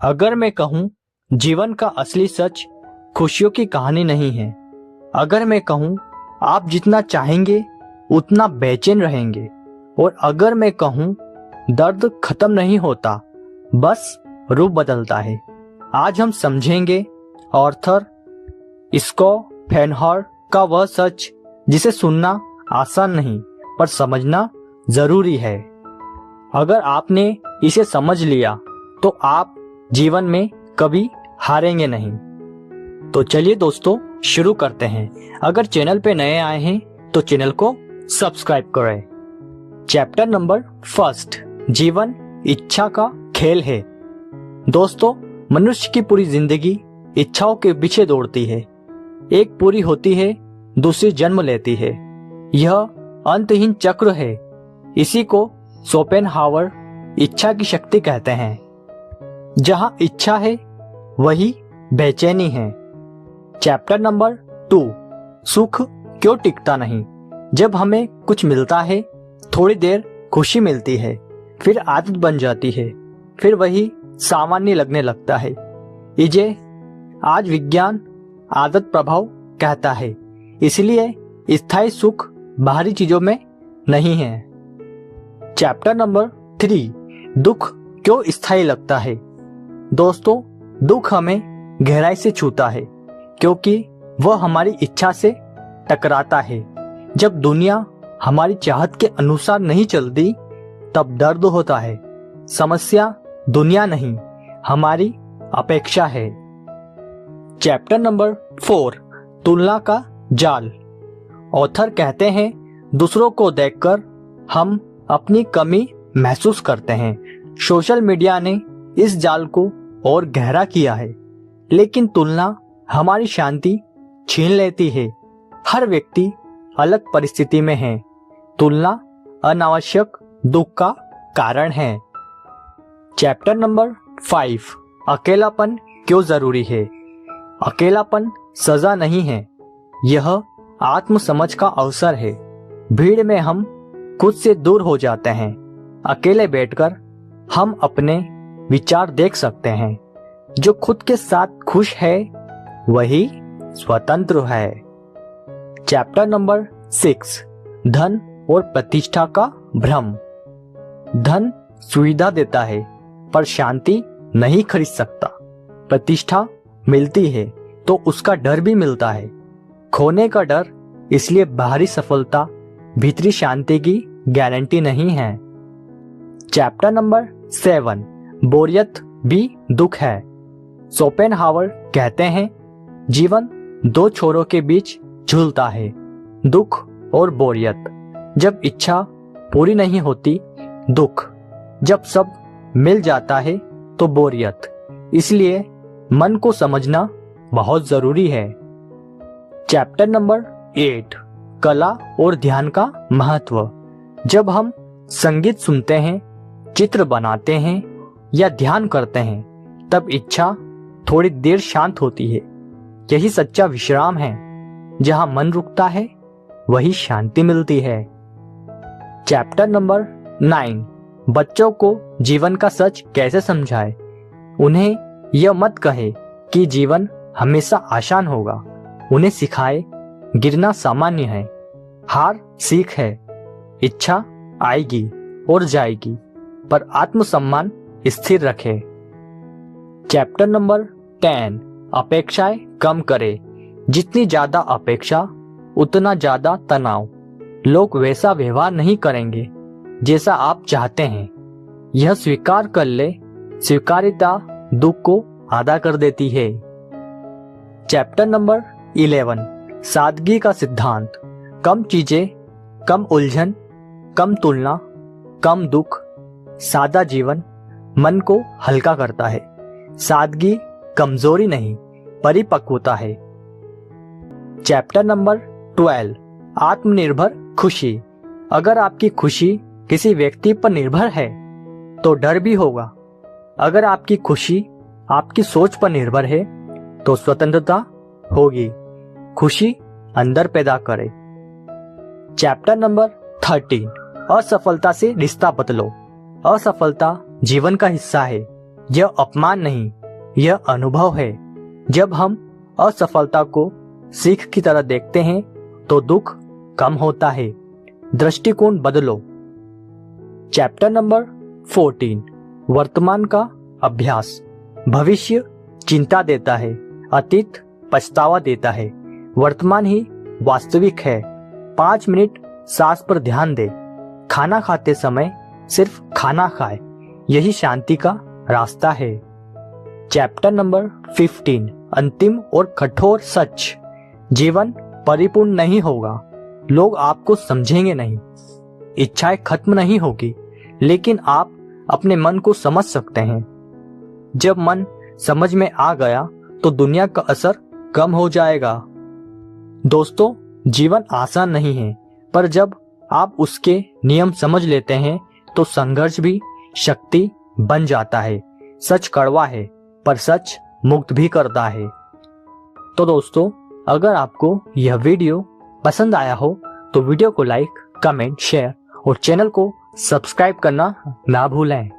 अगर मैं कहूँ जीवन का असली सच खुशियों की कहानी नहीं है, अगर मैं कहूँ आप जितना चाहेंगे उतना बेचैन रहेंगे, और अगर मैं कहूँ दर्द खत्म नहीं होता, बस रूप बदलता है, आज हम समझेंगे ऑर्थर स्को फेनहॉर का वह सच जिसे सुनना आसान नहीं पर समझना जरूरी है। अगर आपने इसे समझ लिया तो आप जीवन में कभी हारेंगे नहीं। तो चलिए दोस्तों शुरू करते हैं। अगर चैनल पे नए आए हैं तो चैनल को सब्सक्राइब करें। चैप्टर नंबर 1, जीवन इच्छा का खेल है। दोस्तों, मनुष्य की पूरी जिंदगी इच्छाओं के पीछे दौड़ती है। एक पूरी होती है, दूसरी जन्म लेती है। यह अंतहीन चक्र है। इसी को शोपेनहावर इच्छा की शक्ति कहते हैं। जहां इच्छा है वही बेचैनी है। चैप्टर नंबर 2, सुख क्यों टिकता नहीं। जब हमें कुछ मिलता है, थोड़ी देर खुशी मिलती है, फिर आदत बन जाती है, फिर वही सामान्य लगने लगता है। इसे आज विज्ञान आदत प्रभाव कहता है। इसलिए स्थायी सुख बाहरी चीजों में नहीं है। चैप्टर नंबर 3, दुख क्यों स्थायी लगता है। दोस्तों, दुख हमें गहराई से छूता है क्योंकि वह हमारी इच्छा से टकराता है। जब दुनिया हमारी चाहत के अनुसार नहीं चलती तब दर्द होता है। समस्या दुनिया नहीं, हमारी अपेक्षा है। चैप्टर नंबर 4, तुलना का जाल। ऑथर कहते हैं दूसरों को देखकर हम अपनी कमी महसूस करते हैं। सोशल मीडिया ने इस जाल को और गहरा किया है, लेकिन तुलना हमारी शांति छीन लेती है। हर व्यक्ति अलग परिस्थिति में है। तुलना अनावश्यक दुख का कारण है। चैप्टर नंबर 5, अकेलापन क्यों जरूरी है। अकेलापन सजा नहीं है, यह आत्मसमझ का अवसर है। भीड़ में हम खुद से दूर हो जाते हैं। अकेले बैठकर हम अपने विचार देख सकते हैं। जो खुद के साथ खुश है वही स्वतंत्र है। चैप्टर नंबर 6, धन और प्रतिष्ठा का भ्रम। धन सुविधा देता है पर शांति नहीं खरीद सकता। प्रतिष्ठा मिलती है तो उसका डर भी मिलता है। खोने का डर, इसलिए बाहरी सफलता भीतरी शांति की गारंटी नहीं है। चैप्टर नंबर 7, बोरियत भी दुख है। शोपेनहावर कहते हैं जीवन दो छोरों के बीच झूलता है, दुख और बोरियत। जब इच्छा पूरी नहीं होती दुख, जब सब मिल जाता है तो बोरियत। इसलिए मन को समझना बहुत जरूरी है। चैप्टर नंबर 8, कला और ध्यान का महत्व। जब हम संगीत सुनते हैं, चित्र बनाते हैं या ध्यान करते हैं, तब इच्छा थोड़ी देर शांत होती है। यही सच्चा विश्राम है। जहां मन रुकता है वही शांति मिलती है। चैप्टर नंबर 9, बच्चों को जीवन का सच कैसे समझाए। उन्हें यह मत कहे कि जीवन हमेशा आसान होगा। उन्हें सिखाए गिरना सामान्य है, हार सीख है। इच्छा आएगी और जाएगी, पर आत्मसम्मान स्थिर रखे। चैप्टर नंबर 10, अपेक्षाएं कम करे। जितनी ज्यादा अपेक्षा उतना ज्यादा तनाव। लोग वैसा व्यवहार नहीं करेंगे जैसा आप चाहते हैं। यह स्वीकार कर ले। स्वीकार्यता दुख को आधा कर देती है। चैप्टर नंबर 11, सादगी का सिद्धांत। कम चीजें, कम उलझन, कम तुलना, कम दुख। सादा जीवन मन को हल्का करता है। सादगी कमजोरी नहीं, परिपक्वता है। चैप्टर नंबर 12, आत्मनिर्भर खुशी। अगर आपकी खुशी किसी व्यक्ति पर निर्भर है तो डर भी होगा। अगर आपकी खुशी आपकी सोच पर निर्भर है तो स्वतंत्रता होगी। खुशी अंदर पैदा करे। चैप्टर नंबर 13, असफलता से रिश्ता बदलो। असफलता जीवन का हिस्सा है। यह अपमान नहीं, यह अनुभव है। जब हम असफलता को सीख की तरह देखते हैं तो दुख कम होता है। दृष्टिकोण बदलो। चैप्टर नंबर 14, वर्तमान का अभ्यास। भविष्य चिंता देता है, अतीत पछतावा देता है, वर्तमान ही वास्तविक है। 5 मिनट सांस पर ध्यान दे। खाना खाते समय सिर्फ खाना खाए, यही शांति का रास्ता है। चैप्टर नंबर 15, अंतिम और कठोर सच। जीवन परिपूर्ण नहीं होगा, लोग आपको समझेंगे नहीं, इच्छाएं खत्म नहीं होगी, लेकिन आप अपने मन को समझ सकते हैं। जब मन समझ में आ गया तो दुनिया का असर कम हो जाएगा। दोस्तों, जीवन आसान नहीं है, पर जब आप उसके नियम समझ लेते हैं तो संघर्ष भी शक्ति बन जाता है। सच कड़वा है, पर सच मुक्त भी करता है। तो दोस्तों, अगर आपको यह वीडियो पसंद आया हो तो वीडियो को लाइक, कमेंट, शेयर और चैनल को सब्सक्राइब करना ना भूलें।